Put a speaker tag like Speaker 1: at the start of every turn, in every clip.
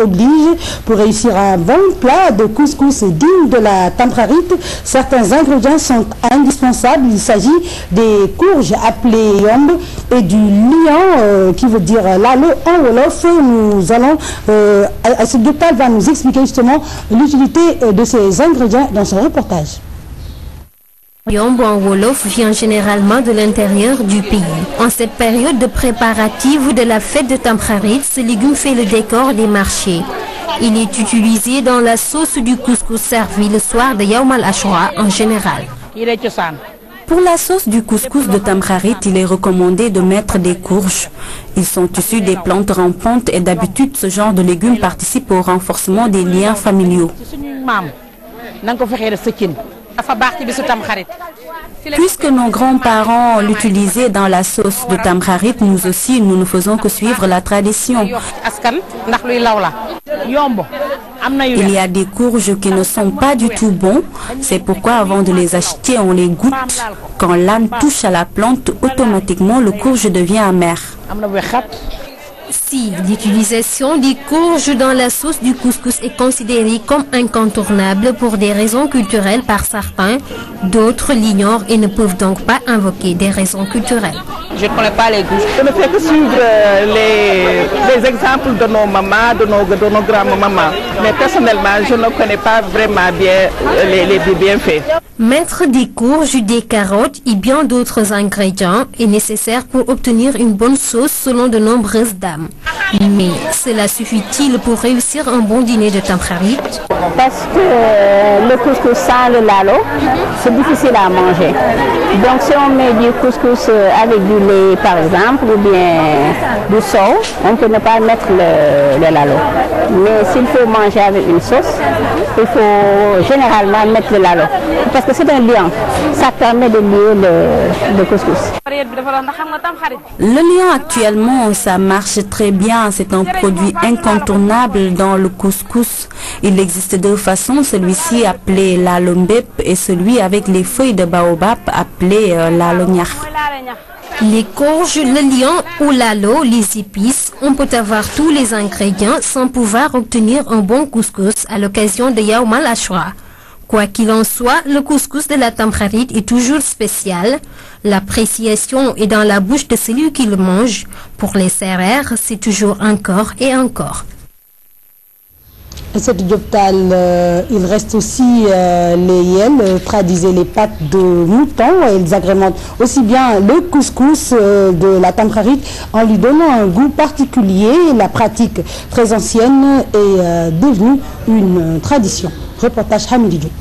Speaker 1: oblige. Pour réussir un bon plat de couscous digne de la Tamkharit, certains ingrédients sont indispensables. Il s'agit des courges appelées yomb et du lion qui veut dire lalo en wolof. Nous allons, Asib Diop Tall va nous expliquer justement l'utilité de ces ingrédients dans son reportage.
Speaker 2: Yomb en wolof vient généralement de l'intérieur du pays. En cette période de préparatifs de la fête de Tamkharit, ce légume fait le décor des marchés. Il est utilisé dans la sauce du couscous servi le soir de Yawm al-Ashura en général. Pour la sauce du couscous de Tamkharit, il est recommandé de mettre des courges. Ils sont issus des plantes rampantes et d'habitude, ce genre de légumes participe au renforcement des liens familiaux. Puisque nos grands-parents l'utilisaient dans la sauce de Tamkharit, nous aussi, nous ne faisons que suivre la tradition. Il y a des courges qui ne sont pas du tout bons. C'est pourquoi avant de les acheter, on les goûte. Quand l'âne touche à la plante, automatiquement le courge devient amer. Si l'utilisation des courges dans la sauce du couscous est considérée comme incontournable pour des raisons culturelles par certains, d'autres l'ignorent et ne peuvent donc pas invoquer des raisons culturelles.
Speaker 3: Je ne connais pas les goûts. Je ne fais que suivre les exemples de nos mamans, de nos grands-mamans. Mais personnellement, je ne connais pas vraiment bien les bienfaits.
Speaker 2: Mettre des courges, des carottes et bien d'autres ingrédients est nécessaire pour obtenir une bonne sauce selon de nombreuses dames. Mais cela suffit-il pour réussir un bon dîner de Tamkharit?
Speaker 4: Parce que le couscous sans le lalo, c'est difficile à manger. Donc si on met du couscous avec du lait par exemple, ou bien du sel, on peut ne pas mettre le lalo. Mais s'il faut manger avec une sauce, il faut généralement mettre le lalo. Parce que c'est un liant, ça permet de lier le couscous.
Speaker 2: Le liant actuellement, ça marche très bien, c'est un produit incontournable dans le couscous. Il existe deux façons, celui-ci appelé lalo mbep et celui avec les feuilles de baobab appelé lalo nyakh. Les courges, le liant ou lalo, les épices, on peut avoir tous les ingrédients sans pouvoir obtenir un bon couscous à l'occasion de Yawm al-Ashura. Quoi qu'il en soit, le couscous de la Tamkharit est toujours spécial. L'appréciation est dans la bouche de celui qui le mange. Pour les serrères, c'est toujours encore et encore.
Speaker 1: Cette Diop Tall, il reste aussi les yels, traduisez les pâtes de mouton. Ils agrémentent aussi bien le couscous de la Tamkharit en lui donnant un goût particulier. La pratique très ancienne est devenue une tradition. Reportage Hamidi Diop.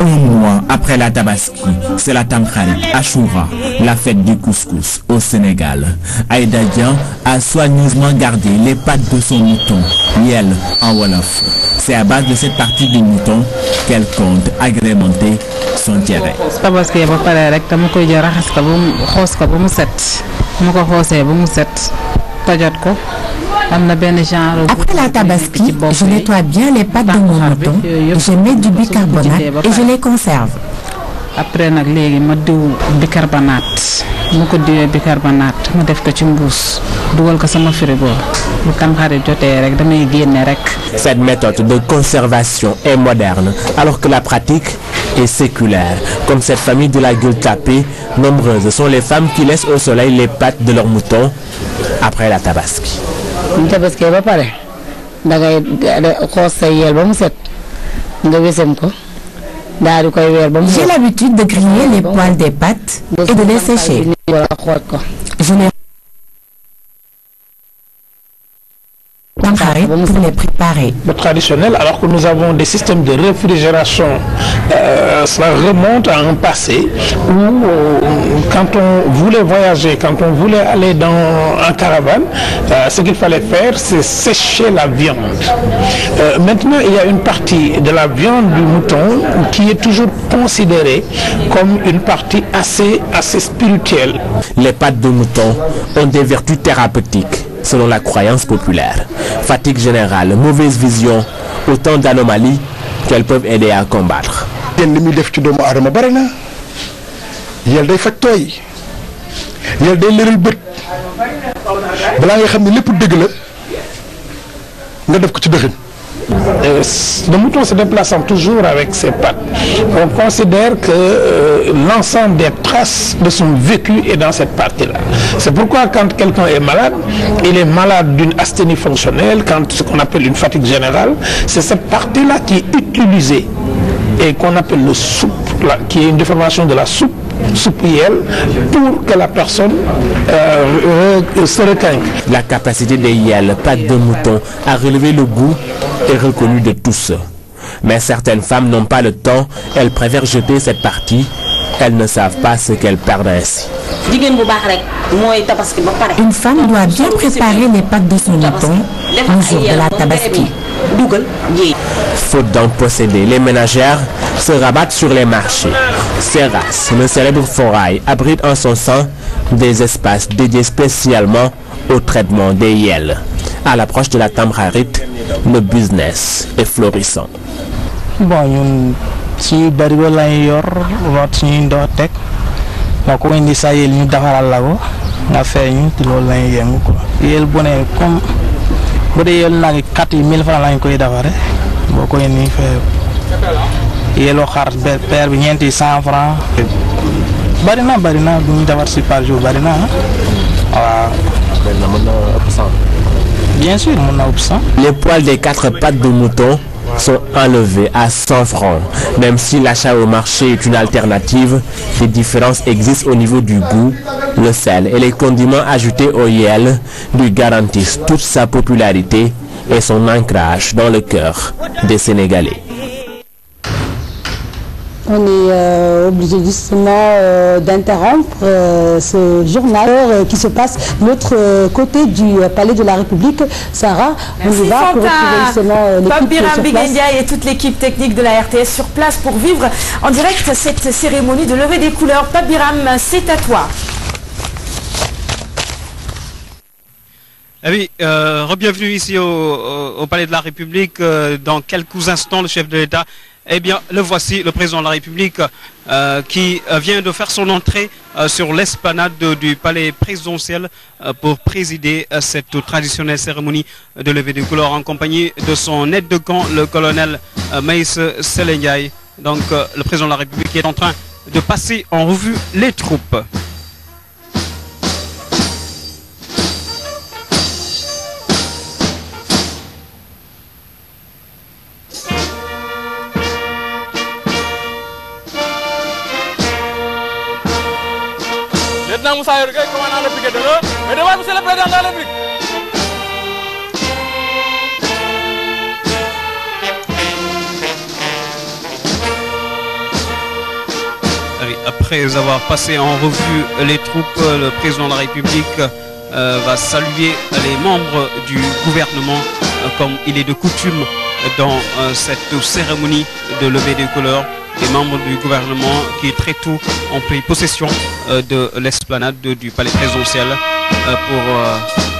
Speaker 5: Un mois après la Tabaski, c'est la Tamkharit Ashura, la fête du couscous au Sénégal. Aïda Dian a soigneusement gardé les pattes de son mouton, yel en wolof. C'est à base de cette partie du mouton qu'elle compte agrémenter son tiéré.
Speaker 6: Tabaski ba pare rek dama koy jël raxas ko xoos ko ba mu set mu ko xoosee ba mu set tojot ko.
Speaker 7: Après la tabaski, je nettoie bien les pattes de mon mouton, je mets du bicarbonate et je les conserve.
Speaker 6: Après nag léegi ma diw bicarbonate mu ko diwee bicarbonate ma def ko ci mbuus dugal ko sama frigo bu Tamkharit jotee rek damay génne rek.
Speaker 5: Cette méthode de conservation est moderne alors que la pratique est séculaire. Comme cette famille de la Gueule Tapée, nombreuses sont les femmes qui laissent au soleil les pattes de leurs moutons après la tabaski.
Speaker 4: Tabaski ba pare dangay xoos sa yel ba mu set nga wesem ko daal di koy weer ba mu.
Speaker 7: J'ai l'habitude de griller les poils des pâtes et de les sécher. Je les Tamkharit pour les préparer.
Speaker 8: Le traditionnel, alors que nous avons des systèmes de réfrigération, cela remonte à un passé où quand on voulait voyager, quand on voulait aller en caravane, ce qu'il fallait faire, c'est sécher la viande. Maintenant, il y a une partie de la viande du mouton qui est toujours considérée comme une partie assez spirituelle.
Speaker 5: Les pattes de mouton ont des vertus thérapeutiques selon la croyance populaire. Fatigue générale, mauvaise vision, autant d'anomalies qu'elles peuvent aider à combattre.
Speaker 8: Le mouton se déplaçant toujours avec ses pattes, on considère que l'ensemble des traces de son vécu est dans cette partie-là. C'est pourquoi quand quelqu'un est malade, il est malade d'une asthénie fonctionnelle, quand ce qu'on appelle une fatigue générale, c'est cette partie-là qui est utilisée et qu'on appelle le soupe, qui est une déformation de la soupe soupielle pour que la personne se requinque.
Speaker 5: La capacité des yels, pattes de mouton, à relever le goût est reconnue de tous. Mais certaines femmes n'ont pas le temps, elles préfèrent jeter cette partie. Elles ne savent pas ce qu'elles perdent ainsi.
Speaker 7: Une femme doit bien préparer les pattes de son mouton le jour de la tabaski.
Speaker 5: Faute d'en posséder, les ménagères se rabattent sur les marchés. Serras, le célèbre forail, abrite en son sein des espaces dédiés spécialement au traitement des yels. À l'approche de la Tamkharit, le business est florissant.
Speaker 9: Bon, si barigo la yor rot suñu ndox tek mako indi sa yel ñu defaral la ko nga feñu ci loolu lay yëngu ko yel bu ne comme bu dee yel nag 4000 francs lañ koy defare boo ko indi fee yelo xar paire bi ñeenti 100 francs bari na bu ñu defar si par jour bari na waaw bien sûr mon option.
Speaker 5: Les poils des 4 pattes de mouton sont enlevés à 100 francs. Même si l'achat au marché est une alternative, des différences existent au niveau du goût. Le sel et les condiments ajoutés au yel lui garantissent toute sa popularité et son ancrage dans le cœur des Sénégalais.
Speaker 1: On est obligé justement d'interrompre ce journal qui se passe de l'autre côté du Palais de la République. Sarah, on y va pour retrouver justement l'équipe sur place.
Speaker 10: Et toute l'équipe technique de la RTS sur place pour vivre en direct cette cérémonie de levée des couleurs. Pape Biram, c'est à toi.
Speaker 11: Ah oui, bienvenue ici au Palais de la République. Dans quelques instants, le chef de l'État, eh bien, le voici, le président de la République, qui vient de faire son entrée sur l'esplanade du palais présidentiel pour présider cette traditionnelle cérémonie de levée des couleurs en compagnie de son aide de camp, le colonel Maïs Selengay. Donc, le président de la République est en train de passer en revue les troupes.
Speaker 12: Moussa Yorgueil, commandant de piquet de l'eau, et devant monsieur le président de la République.
Speaker 11: Après avoir passé en revue les troupes, le président de la République va saluer les membres du gouvernement comme il est de coutume dans cette cérémonie de levée des couleurs. Les membres du gouvernement qui très tôt ont pris possession de l'esplanade du palais présidentiel pour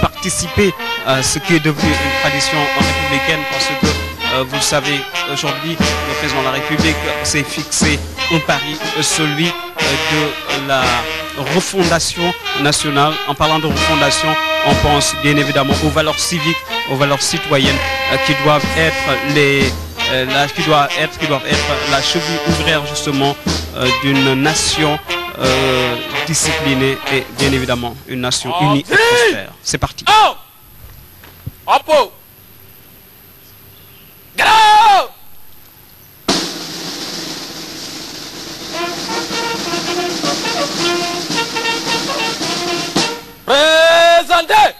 Speaker 11: participer à ce qui est devenu une tradition républicaine parce que vous le savez, aujourd'hui le président de la République s'est fixé un pari, celui de la refondation nationale. En parlant de refondation, on pense bien évidemment aux valeurs civiques, aux valeurs citoyennes qui doivent être qui doivent être la cheville ouvrière justement d'une nation disciplinée et bien évidemment une nation unie et prospère. C'est parti.
Speaker 12: Présentez.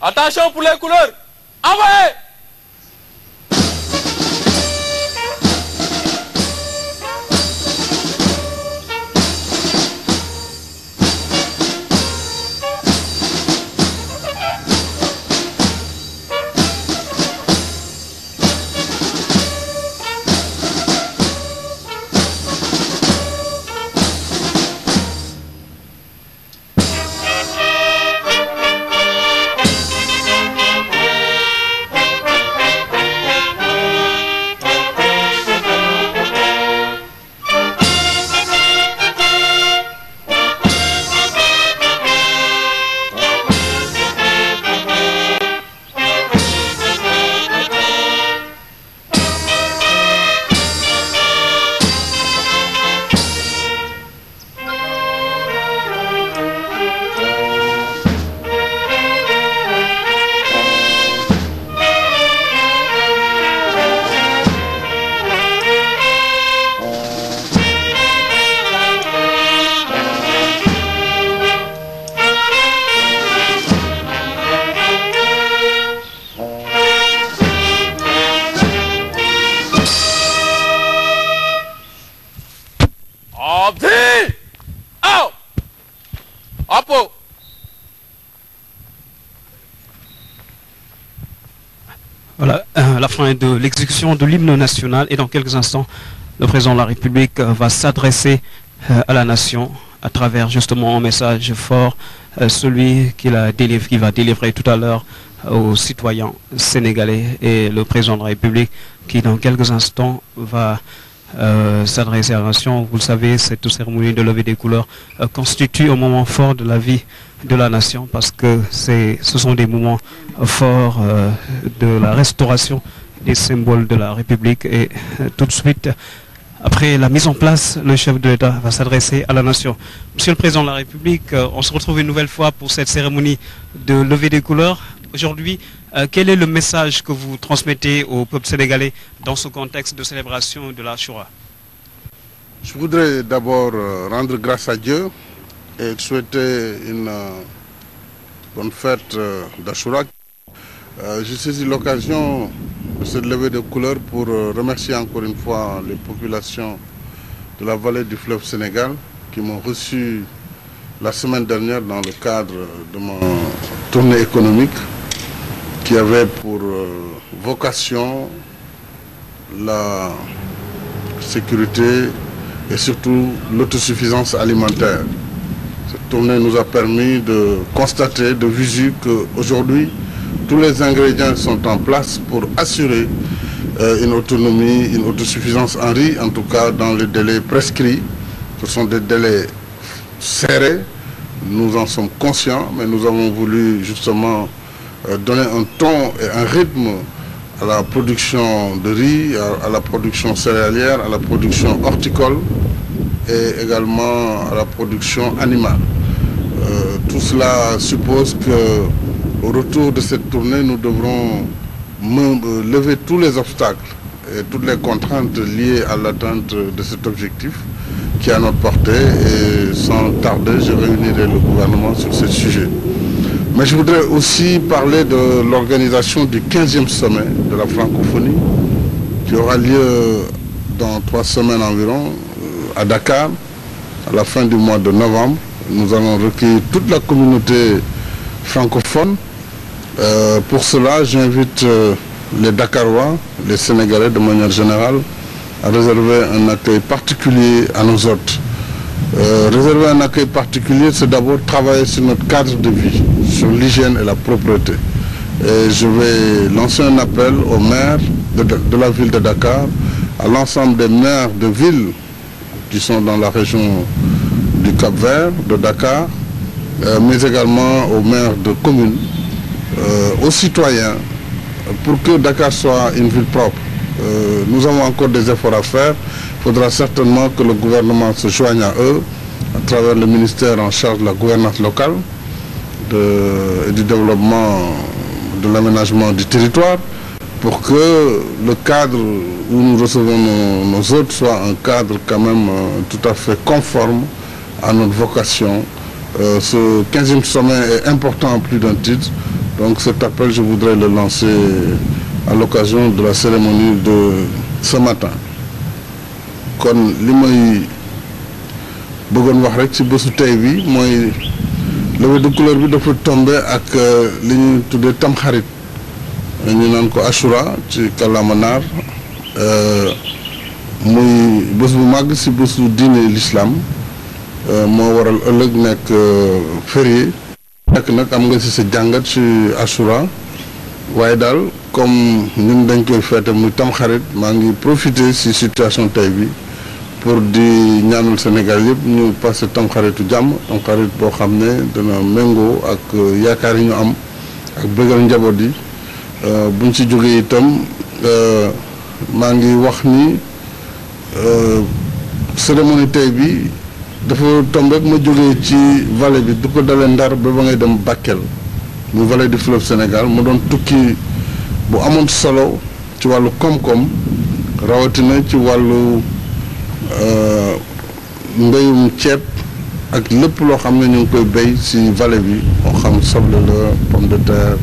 Speaker 12: Attention pour les couleurs. Envoyez!
Speaker 11: Voilà, la fin de l'exécution de l'hymne national et dans quelques instants, le président de la République va s'adresser à la nation à travers justement un message fort, celui qu'il va délivrer tout à l'heure aux citoyens sénégalais, et le président de la République qui dans quelques instants va s'adresser à la nation. Vous le savez, cette cérémonie de levée des couleurs constitue un moment fort de la vie de la nation, parce que ce sont des moments forts de la restauration des symboles de la République. Et tout de suite, après la mise en place, le chef de l'État va s'adresser à la nation. Monsieur le Président de la République, on se retrouve une nouvelle fois pour cette cérémonie de levée des couleurs. Aujourd'hui, quel est le message que vous transmettez au peuple sénégalais dans ce contexte de célébration de l'Achoura?
Speaker 13: Je voudrais d'abord rendre grâce à Dieu et souhaiter une bonne fête d'Achoura. Je saisis l'occasion de cette levée de couleurs pour remercier encore une fois les populations de la vallée du fleuve Sénégal qui m'ont reçu la semaine dernière dans le cadre de mon tournée économique qui avait pour vocation la sécurité et surtout l'autosuffisance alimentaire. Cette tournée nous a permis de constater de visu qu'aujourd'hui, tous les ingrédients sont en place pour assurer une autonomie, une autosuffisance en riz, en tout cas dans les délais prescrits. Ce sont des délais serrés, nous en sommes conscients, mais nous avons voulu justement donner un ton et un rythme à la production de riz, à la production céréalière, à la production horticole et également à la production animale. Tout cela suppose qu'au retour de cette tournée, nous devrons lever tous les obstacles et toutes les contraintes liées à l'atteinte de cet objectif qui est à notre portée, et sans tarder, je réunirai le gouvernement sur ce sujet. Mais je voudrais aussi parler de l'organisation du 15e sommet de la francophonie qui aura lieu dans 3 semaines environ à Dakar, à la fin du mois de novembre. Nous allons recueillir toute la communauté francophone. Pour cela, j'invite les Dakarois, les Sénégalais de manière générale, à réserver un accueil particulier à nos hôtes. Réserver un accueil particulier, c'est d'abord travailler sur notre cadre de vie, sur l'hygiène et la propreté. Et je vais lancer un appel aux maires de la ville de Dakar, à l'ensemble des maires de villes qui sont dans la région du Cap-Vert, de Dakar, mais également aux maires de communes, aux citoyens, pour que Dakar soit une ville propre. Nous avons encore des efforts à faire. Il faudra certainement que le gouvernement se joigne à eux à travers le ministère en charge de la gouvernance locale et du développement de l'aménagement du territoire, pour que le cadre où nous recevons nos hôtes soit un cadre quand même tout à fait conforme à notre vocation. Ce 15e sommet est important en plus d'un titre, donc cet appel je voudrais le lancer à l'occasion de la cérémonie de ce matin. Kon li may bëggoon wax rek ci bésu tey bi mooy levée de couleur bi dafa tombé ak li ñuy tuddee tamxarit, ñu naan ko Achoura ci kàllaama naar, muy bés bu màgg ci bésu diine l'islam, moo waral ëllëg nekk férié. Nekk nag am nga ci sa jàngat ci Achoura, waaye daal comme ñun dañ koy feete muy tamxarit, maa ngi profiter ci situation tey bi pour di ñaanal Sénégal yëpp ñu passé tamxaritu jàmm, tamxarit boo xam ne dana méngoo ak yaakaar yi ñu am ak bëggal njaboot yi. Buñ ci jógee itam maa ngi wax ni cérémonie tey bi dafa tombé ma jógee ci vallée bi du ko dalee Ndar ba ba ngay dem Bakel, muy vallée du fleuve Sénégal, mu doon tukki bu amoon solo ci wàllu koom-koom, rawatina ci wàllu mbéyum ceeb ak lépp loo xam ne ñu ngi koy béy ci vallée bi, moo xam soble la, pomme de terre,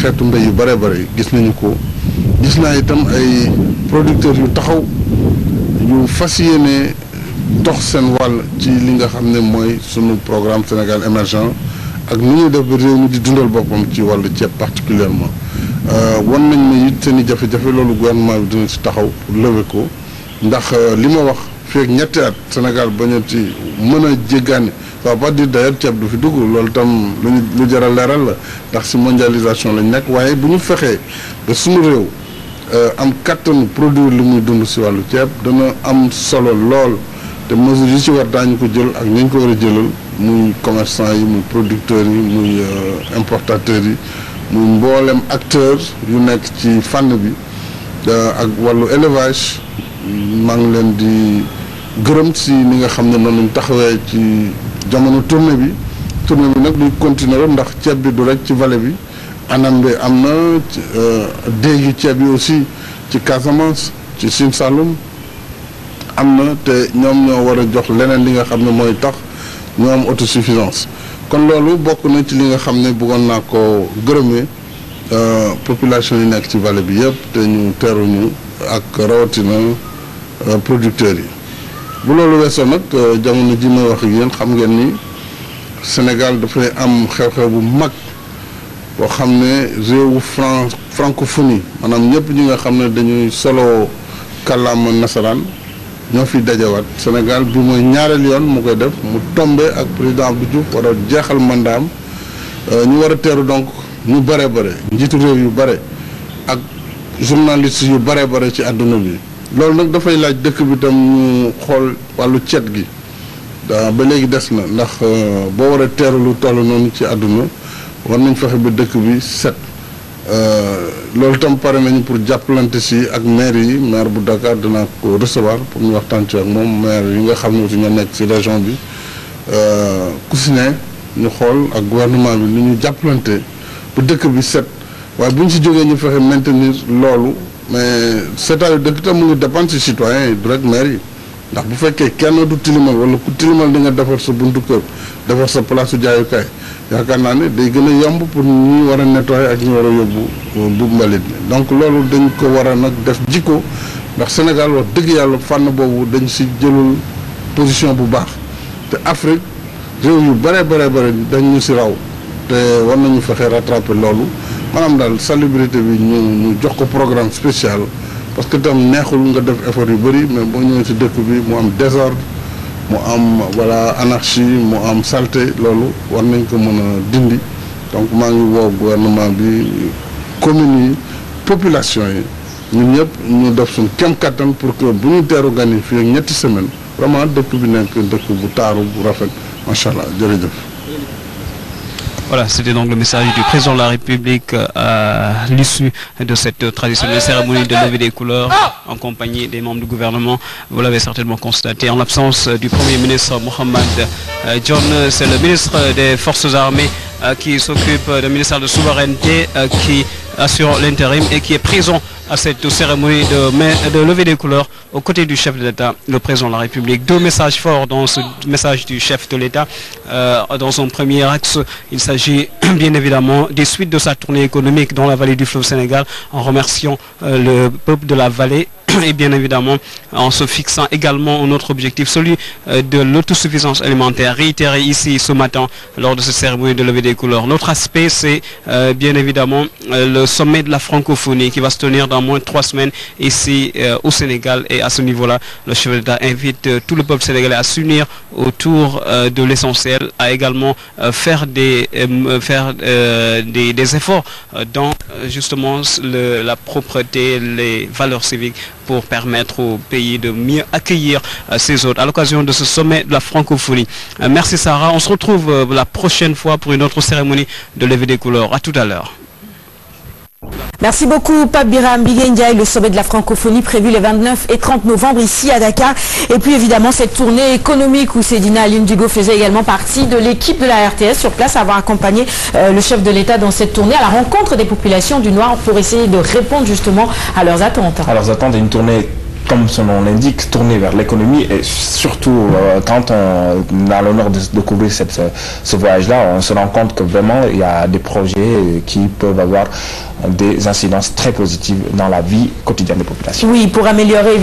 Speaker 13: xeetu mbéy yu bare bare gis nañu ko. Gis naa itam ay producteurs yu taxaw yu fas yéene dox seen wàll ci li nga xam ne mooy sunu programme Sénégal émergent ak nu ñuy def ba réew mi di dundal boppam ci wàllu ceeb particulièrement. wan nañ ma it seen i jafe-jafe loolu gouvernement bi dina si taxaw pour lever ko ndax li ma wax feek ñetti at Sénégal bañ a ci mën a jéggaani ça veut pas dire d'ailleurs ceeb du fi dugg loolu tam lu jar a leeral la ndax si mondialisation lañ nekk waaye bu ñu fexee ba suñu réew am kattanu produire li muy dund si wàllu ceeb dana am solo lool te mesures yi ci war daañu ko jël ak ñu ko war a jëlal muy commerçant yi muy producteurs yi muy importateurs yi muy mboolem acteur yu nekk ci fànn bi ak wàllu élevage maa ngi leen di gërëm si ni nga xam ne noonu lañ taxawee ci jamono tournée bi nag duy continuer ndax ceeb bi du rek ci vallée bi anam bi am na déegi ceeb yi aussi ci Casamance ci Sine Saloum am na te ñoom ñoo war a jox leneen li nga xam ne mooy tax ñu am autosuffisance kon loolu bokk na ci li nga xam ne bëggoon naa ko gërëmee population yi nekk ci vallée bi yëpp te ñu teeruñu ak rawatina producteurs yi bu loolu weesoo nag jamono ji may wax ak yéen xam ngeen ni Sénégal dafay am xew-xew bu mag boo xam ne réewu francophonie maanaam ñëpp ñi nga xam ne dañuy solo kàllaama nasaraan ñoo fi dajawaat Sénégal bi mooy ñaareel yoon mu koy def mu tombe ak président Abdou Diouf war a jeexal mandaam ñu war a teeru donc ñu bare njiitu réew yu bare ak journaliste yu bare ci àdduna bi loolu nag dafay laaj dëkk bi tam ñu xool wàllu cet gi ba léegi des na ndax boo war a teeru lu toll noonu ci àdduna war nañ fexe ba dëkk bi set loolu tam pare nañu pour jàppalante si ak maire yi maire bu Dakar dina ko recevoir pour ñu waxtaan ci ak moom maire yi nga xam ne aussi ñoo nekk si région bi ku si ne ñu xool ak gouvernement bi ni ñu jàppalante bu dëkk bi set waaye bu ñu si jógee ñu fexe maintenir loolu mais setaayu dëkk tam mu ngi dépendre si citoyen yi du rek maire yi ndax bu fekkee kenn du tilimal wala ku tilimal di nga defar sa buntu kër defar sa place su jaayukaay yaakaar naa ne day gën a yomb pour ñi war a nettoyer ak ñi war a yóbbu bu mbalit mi donc loolu dañ ko war a nag def jikko ndax Sénégal wax dëgg yàlla fànn boobu dañ si jëlul position bu baax te Afrique réew yu bare dañ ñu si raw te war nañu fexe rattraper loolu maanaam daal salubrité bi ñu jox ko programme spécial parce que tam neexul nga def effort yu bëri mais boo ñëwee si dëkk bi mu am désordre mu am anarchie mu am saleté loolu war nañ ko mën a dindi donc maa ngi woo gouvernement bi communes yi population yi ñun ñëpp ñu def suñ kem kattan pour que bu ñu teeru gan yi fii ak ñetti semaine vraiment dëkk bi nekk dëkk bu taaru bu rafet macha allah jërëjëf.
Speaker 11: Voilà, c'était donc le message du président de la République à l'issue de cette traditionnelle cérémonie de levée des couleurs en compagnie des membres du gouvernement. Vous l'avez certainement constaté, en l'absence du Premier ministre Mohamed John, c'est le ministre des Forces armées qui s'occupe du ministère de souveraineté, qui assure l'intérim et qui est présent à cette cérémonie de levée des couleurs aux côtés du chef de l'État, le président de la République. Deux messages forts dans ce message du chef de l'État. Dans son premier axe, il s'agit bien évidemment des suites de sa tournée économique dans la vallée du fleuve Sénégal, en remerciant le peuple de la vallée et bien évidemment en se fixant également un autre objectif, celui de l'autosuffisance alimentaire, réitéré ici ce matin lors de cette cérémonie de levée des couleurs. L'autre aspect, c'est bien évidemment le sommet de la francophonie qui va se tenir dans moins de 3 semaines ici au Sénégal, et à ce niveau-là, le chef d'État invite tout le peuple sénégalais à s'unir autour de l'essentiel, à également faire des efforts dans justement la propreté, les valeurs civiques, pour permettre au pays de mieux accueillir ses hôtes à l'occasion de ce sommet de la francophonie. Merci Sarah, on se retrouve la prochaine fois pour une autre cérémonie de levée des couleurs. À tout à l'heure.
Speaker 10: Merci beaucoup Pape Biram Ndiaye. Le sommet de la francophonie prévu les 29 et 30 novembre ici à Dakar. Et puis évidemment cette tournée économique où Seydina Aline Dugo faisait également partie de l'équipe de la RTS sur place, avoir accompagné le chef de l'État dans cette tournée à la rencontre des populations du Nord pour essayer de répondre justement à leurs attentes. À leurs attentes, une tournée, comme son nom l'indique, tournée vers l'économie, et surtout quand on a l'honneur de couvrir ce voyage-là, on se rend compte que vraiment il y a des projets qui peuvent avoir des incidences très positives dans la vie quotidienne des populations. Oui, pour améliorer évidemment